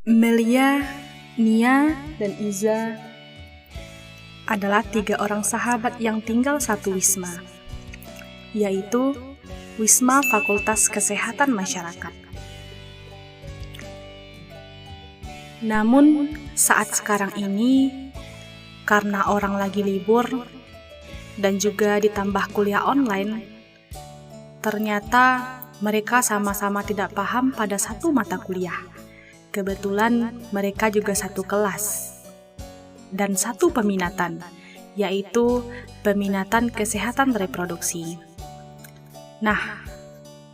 Melia, Nia, dan Iza adalah 3 orang sahabat yang tinggal satu wisma, yaitu Wisma Fakultas Kesehatan Masyarakat. Namun, saat sekarang ini, karena orang lagi libur dan juga ditambah kuliah online, ternyata mereka sama-sama tidak paham pada satu mata kuliah. Kebetulan mereka juga satu kelas dan satu peminatan, yaitu peminatan kesehatan reproduksi. Nah,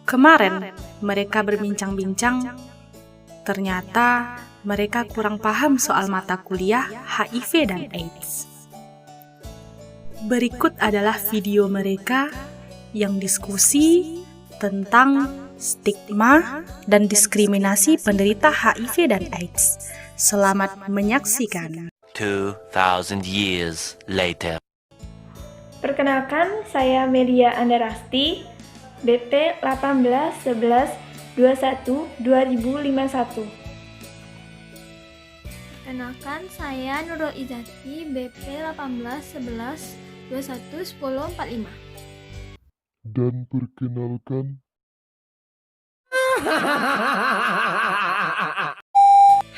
kemarin mereka berbincang-bincang, ternyata mereka kurang paham soal mata kuliah HIV dan AIDS. Berikut adalah video mereka yang diskusi tentang stigma dan diskriminasi penderita HIV dan AIDS. Selamat menyaksikan. 2000 years later. Perkenalkan, saya Melia Andarasti, BP 1811212051. Perkenalkan, saya Nurul Izati, BP 1811211045. Dan perkenalkan,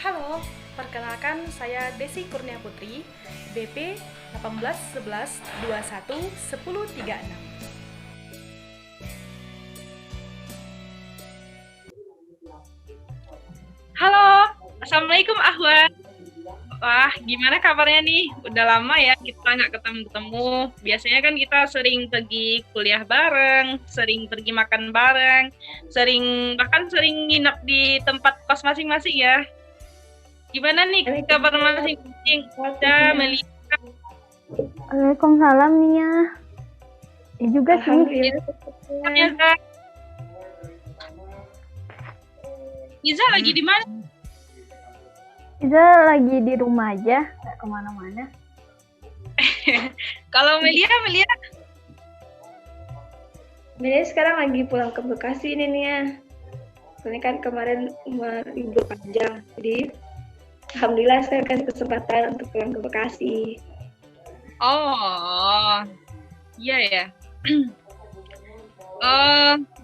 Halo, perkenalkan saya Desi Kurnia Putri, BP 1811211036. Halo, Assalamualaikum Ahwan. Wah, gimana kabarnya nih? Udah lama ya kita nggak ketemu-ketemu. Biasanya kan kita sering pergi kuliah bareng, sering pergi makan bareng, bahkan sering nginep di tempat kos masing-masing ya. Gimana nih kabar masing-masing? Ada Melia. Waalaikumsalam, Nia. Ya juga sih. Ya, Kak. Iza lagi di mana? Iza lagi di rumah aja, nggak kemana-mana. Kalau Melia? Melia sekarang lagi pulang ke Bekasi ini nih ya. Soalnya kan kemarin libur panjang, jadi alhamdulillah saya kasih kesempatan untuk pulang ke Bekasi. Oh, iya ya.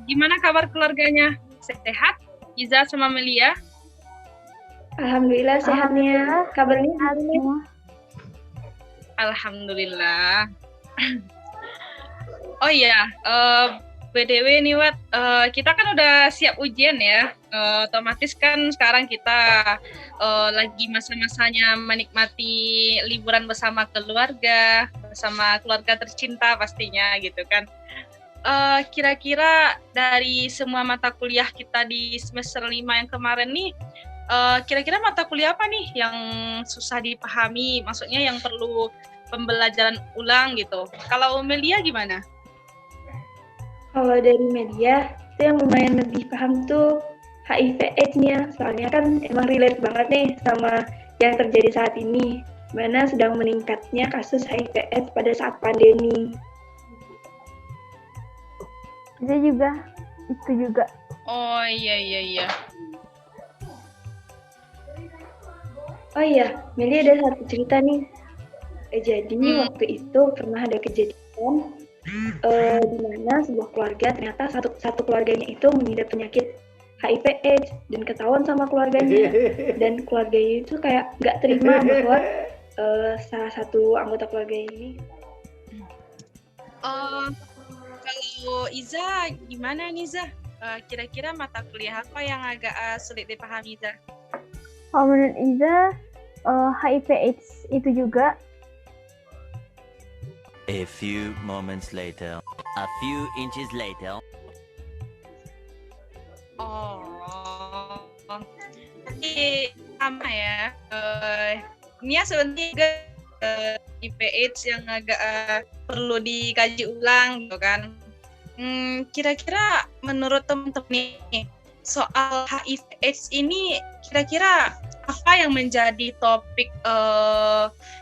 Gimana kabar keluarganya? Sehat? Iza sama Melia? Alhamdulillah sehatnya. Kabarnya gimana? Alhamdulillah. Oh iya, BTW nih Wat, kita kan udah siap ujian ya. Otomatis kan sekarang kita lagi masa-masanya menikmati liburan bersama keluarga tercinta pastinya gitu kan. Kira-kira dari semua mata kuliah kita di semester 5 yang kemarin nih, kira-kira mata kuliah apa nih yang susah dipahami, maksudnya yang perlu pembelajaran ulang gitu. Kalau Melia gimana? Kalau dari Melia, itu yang lumayan lebih paham tuh HIV AIDS-nya. Soalnya kan emang relate banget nih sama yang terjadi saat ini, mana sedang meningkatnya kasus HIV AIDS pada saat pandemi. Iza juga, itu juga. Oh iya. Oh iya, Meli ada satu cerita nih. Jadi waktu itu pernah ada kejadian di mana sebuah keluarga ternyata satu keluarganya itu mengidap penyakit HIV AIDS dan ketahuan sama keluarganya, dan keluarganya itu kayak nggak terima bahwa salah satu anggota keluarga ini. Kalau Iza gimana nih Iza? Kira-kira mata kuliah apa yang agak sulit dipahami Iza? Kalau menurut Iza, HIV AIDS itu juga. A few moments later. A few inches later. Oh, tapi sama ya. Nia sebenarnya juga HIV AIDS yang agak perlu dikaji ulang gitu kan. Kira-kira menurut teman-teman nih, soal HIV AIDS ini kira-kira apa yang menjadi topik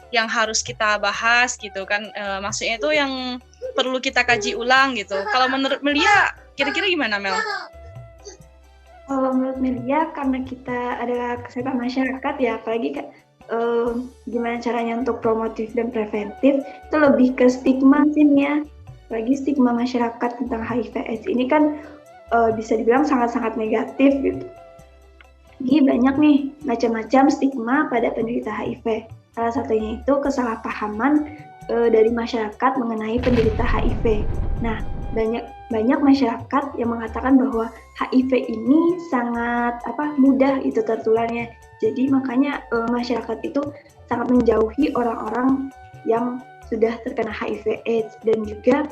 yang harus kita bahas gitu kan, maksudnya itu yang perlu kita kaji ulang gitu. Kalau menurut Melia kira-kira gimana Mel? Kalau menurut Melia, karena kita adalah kesehatan masyarakat ya, apalagi gimana caranya untuk promotif dan preventif, itu lebih ke stigma sih ya. Apalagi stigma masyarakat tentang HIV/AIDS ini kan bisa dibilang sangat-sangat negatif gitu. Jadi banyak nih macam-macam stigma pada penderita HIV. Salah satunya itu kesalahpahaman dari masyarakat mengenai penderita HIV. Nah, banyak masyarakat yang mengatakan bahwa HIV ini sangat mudah itu tertularnya. Jadi makanya masyarakat itu sangat menjauhi orang-orang yang sudah terkena HIV/AIDS, dan juga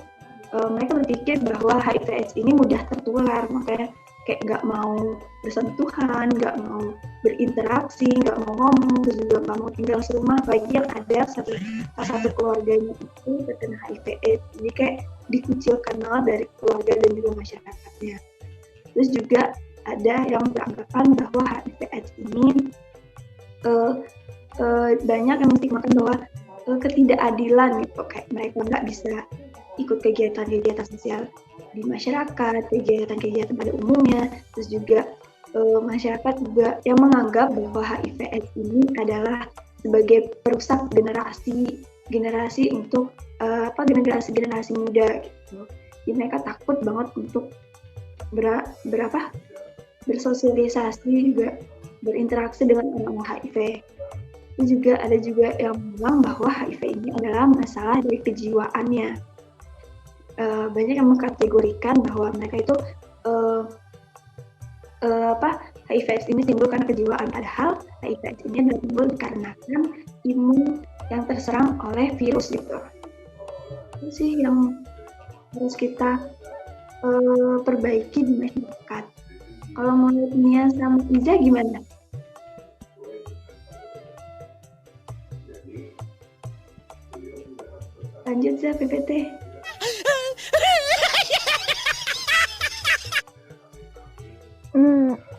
mereka berpikir bahwa HIV/AIDS ini mudah tertular, makanya kayak nggak mau bersentuhan, nggak mau berinteraksi, nggak mau ngomong, terus juga nggak mau tinggal serumah, apalagi yang ada satu keluarganya itu terkena HIV/AIDS. Jadi kayak dikucilkan banget dari keluarga dan juga masyarakatnya. Terus juga ada yang beranggapan bahwa HIV/AIDS ini banyak yang menstigmakan bahwa ketidakadilan gitu, kayak mereka nggak bisa ikut kegiatan-kegiatan sosial di masyarakat, kegiatan-kegiatan pada umumnya. Terus juga masyarakat juga yang menganggap bahwa HIV/AIDS ini adalah sebagai perusak generasi untuk generasi muda gitu. Jadi mereka takut banget untuk bersosialisasi, juga berinteraksi dengan orang HIV. Terus juga ada juga yang bilang bahwa HIV ini adalah masalah dari kejiwaannya. Banyak yang mengkategorikan bahwa mereka itu HIV/AIDS ini timbul karena kejiwaan, padahal HIV/AIDS ini adalah timbul dikarenakan imun yang terserang oleh virus gitu. Itu sih yang harus kita perbaiki di masyarakat. Kalau menurut Nia sama Iza gimana? Lanjut Za, PPT.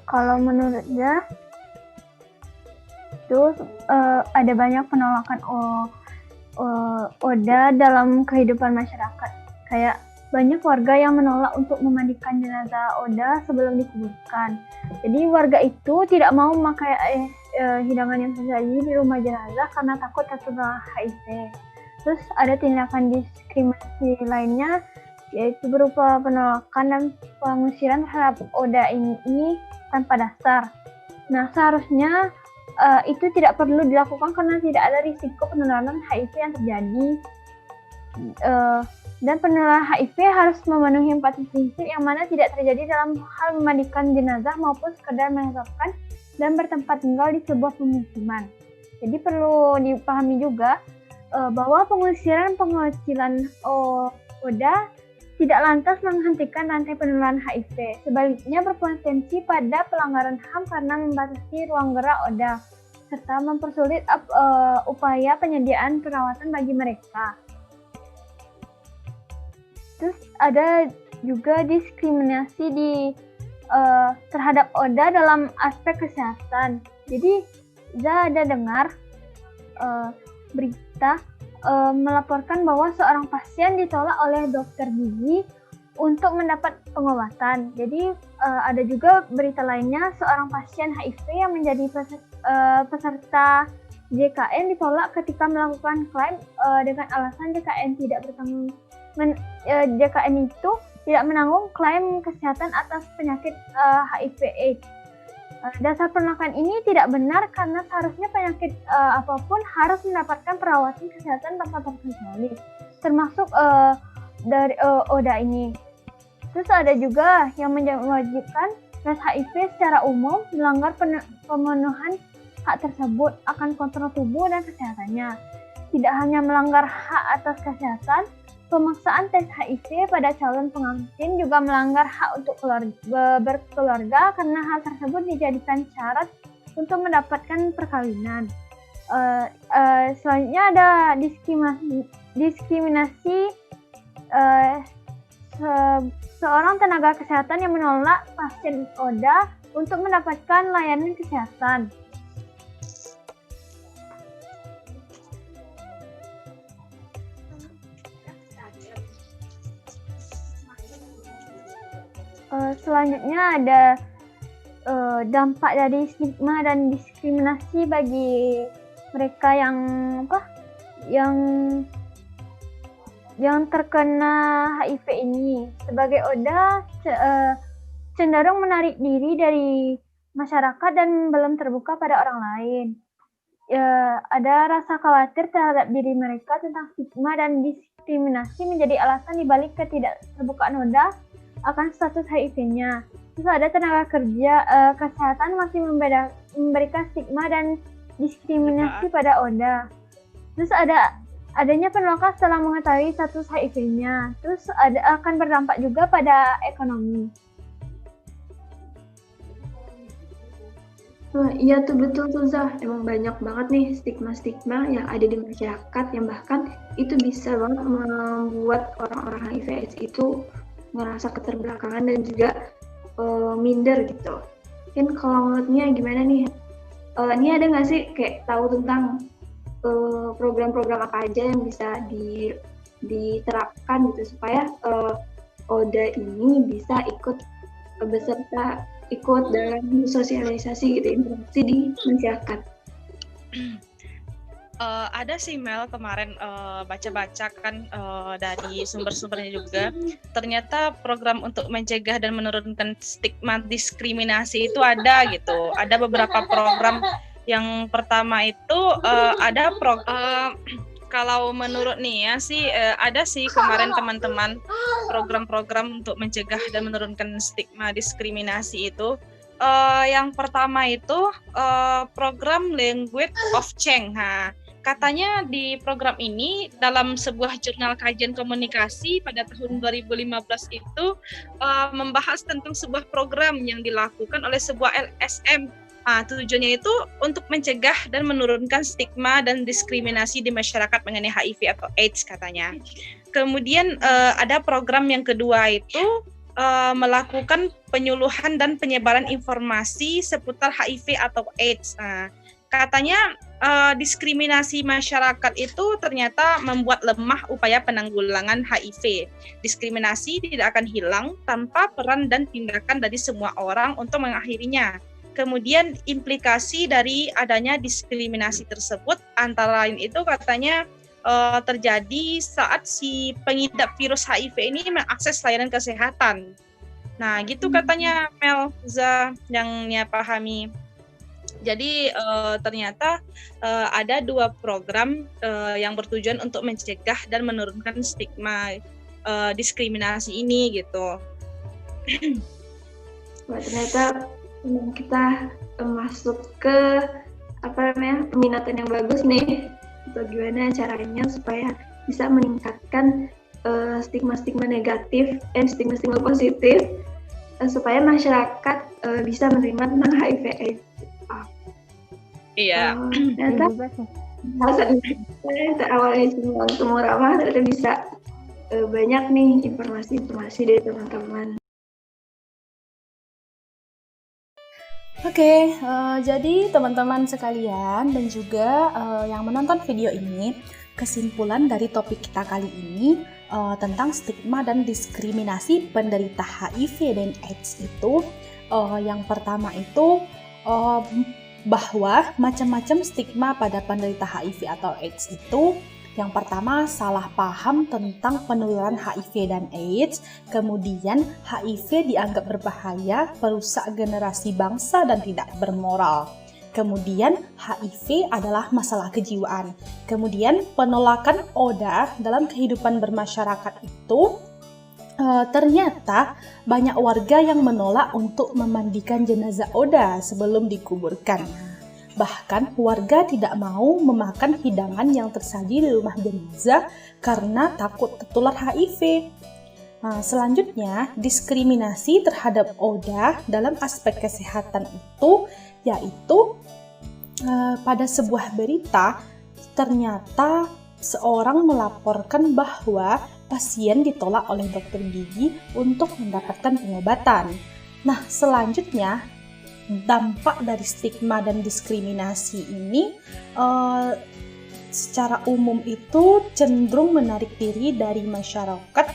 Kalau menurut dia itu ada banyak penolakan ODA dalam kehidupan masyarakat. Kayak banyak warga yang menolak untuk memandikan jenazah ODA sebelum dikuburkan. Jadi warga itu tidak mau memakai hidangan yang terjadi di rumah jenazah karena takut tertular HIV. Terus ada tindakan diskriminasi lainnya, yaitu berupa penolakan dan pengusiran terhadap ODA ini tanpa dasar. Nah, seharusnya itu tidak perlu dilakukan karena tidak ada risiko penularan HIV yang terjadi. Dan penularan HIV harus memenuhi 4 prinsip yang mana tidak terjadi dalam hal memandikan jenazah maupun sekedar menetapkan dan bertempat tinggal di sebuah pemukiman. Jadi perlu dipahami juga bahwa pengecilan ODA tidak lantas menghentikan rantai penularan HIV. Sebaliknya berpotensi pada pelanggaran HAM karena membatasi ruang gerak ODA serta mempersulit upaya penyediaan perawatan bagi mereka. Terus ada juga diskriminasi terhadap ODA dalam aspek kesehatan. Jadi Za ada dengar berita melaporkan bahwa seorang pasien ditolak oleh dokter gigi untuk mendapat pengobatan. Jadi ada juga berita lainnya, seorang pasien HIV yang menjadi peserta JKN ditolak ketika melakukan klaim dengan alasan JKN JKN itu tidak menanggung klaim kesehatan atas penyakit HIV/AIDS. Dasar penolakan ini tidak benar karena seharusnya penyakit apapun harus mendapatkan perawatan kesehatan tanpa terkecuali, termasuk dari ODA ini. Terus ada juga yang mewajibkan tes HIV secara umum, melanggar pemenuhan hak tersebut akan kontrol tubuh dan kesehatannya. Tidak hanya melanggar hak atas kesehatan, pemaksaan tes HIV pada calon pengantin juga melanggar hak untuk berkeluarga karena hal tersebut dijadikan syarat untuk mendapatkan perkawinan. Selanjutnya ada diskriminasi seorang tenaga kesehatan yang menolak pasien ODA untuk mendapatkan layanan kesehatan. Selanjutnya ada dampak dari stigma dan diskriminasi bagi mereka yang terkena HIV ini. Sebagai ODA cenderung menarik diri dari masyarakat dan belum terbuka pada orang lain. Ada rasa khawatir terhadap diri mereka tentang stigma dan diskriminasi menjadi alasan dibalik ketidakterbukaan ODA akan status HIV-nya. Terus ada tenaga kerja kesehatan masih memberikan stigma dan diskriminasi pada ODA. Terus adanya penolakan setelah mengetahui status HIV-nya. Terus akan berdampak juga pada ekonomi. Iya tuh betul tuh Zah, emang banyak banget nih stigma-stigma yang ada di masyarakat yang bahkan itu bisa banget membuat orang-orang HIV/AIDS itu ngerasa keterbelakangan dan juga minder gitu. Mungkin kalau menurutnya gimana nih? Ini ada nggak sih kayak tahu tentang program-program apa aja yang bisa diterapkan gitu supaya ODA ini bisa ikut dalam sosialisasi gitu, interaksi di masyarakat. Ada sih Mel, kemarin baca-baca kan dari sumber-sumbernya juga, ternyata program untuk mencegah dan menurunkan stigma diskriminasi itu ada gitu. Ada beberapa program. Yang pertama itu ada kalau menurut Nia sih ada sih kemarin teman-teman program-program untuk mencegah dan menurunkan stigma diskriminasi itu. Yang pertama itu program Language of Change. Katanya di program ini dalam sebuah jurnal kajian komunikasi pada tahun 2015 itu membahas tentang sebuah program yang dilakukan oleh sebuah LSM. Tujuannya itu untuk mencegah dan menurunkan stigma dan diskriminasi di masyarakat mengenai HIV atau AIDS katanya. Kemudian ada program yang kedua itu melakukan penyuluhan dan penyebaran informasi seputar HIV atau AIDS. Katanya diskriminasi masyarakat itu ternyata membuat lemah upaya penanggulangan HIV. Diskriminasi tidak akan hilang tanpa peran dan tindakan dari semua orang untuk mengakhirinya. Kemudian implikasi dari adanya diskriminasi tersebut antara lain itu katanya terjadi saat si pengidap virus HIV ini mengakses layanan kesehatan. Nah, gitu katanya Melza yang Nia pahami. Jadi ternyata ada dua program yang bertujuan untuk mencegah dan menurunkan stigma diskriminasi ini gitu. Wah, ternyata kita masuk ke peminatan yang bagus nih. Atau gimana caranya supaya bisa meningkatkan stigma-stigma negatif dan stigma-stigma positif supaya masyarakat bisa menerima tentang HIV/AIDS. Iya. Ternyata awalnya cuma semua ramah, ternyata bisa banyak nih informasi-informasi dari teman-teman. Oke, jadi teman-teman sekalian dan juga yang menonton video ini, kesimpulan dari topik kita kali ini tentang stigma dan diskriminasi penderita HIV dan AIDS itu, yang pertama itu bahwa macam-macam stigma pada penderita HIV atau AIDS itu. Yang pertama, salah paham tentang penularan HIV dan AIDS. Kemudian, HIV dianggap berbahaya, perusak generasi bangsa dan tidak bermoral. Kemudian, HIV adalah masalah kejiwaan. Kemudian, penolakan ODA dalam kehidupan bermasyarakat itu ternyata banyak warga yang menolak untuk memandikan jenazah ODA sebelum dikuburkan. Bahkan warga tidak mau memakan hidangan yang tersaji di rumah jenazah karena takut tertular HIV. Selanjutnya, diskriminasi terhadap ODA dalam aspek kesehatan itu, yaitu pada sebuah berita ternyata seorang melaporkan bahwa pasien ditolak oleh dokter gigi untuk mendapatkan pengobatan. Nah, selanjutnya dampak dari stigma dan diskriminasi ini secara umum itu cenderung menarik diri dari masyarakat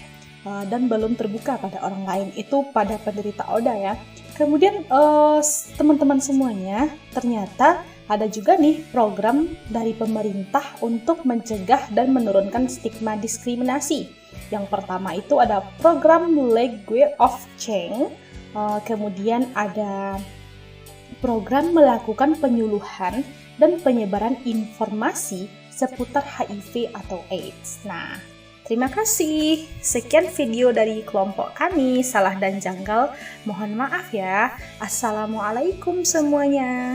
dan belum terbuka pada orang lain, itu pada penderita ODA ya. Kemudian teman-teman semuanya, ternyata ada juga nih program dari pemerintah untuk mencegah dan menurunkan stigma diskriminasi. Yang pertama itu ada program Language of Change, kemudian ada program melakukan penyuluhan dan penyebaran informasi seputar HIV atau AIDS. Nah, terima kasih. Sekian video dari kelompok kami. Salah dan janggal, mohon maaf ya. Assalamualaikum semuanya.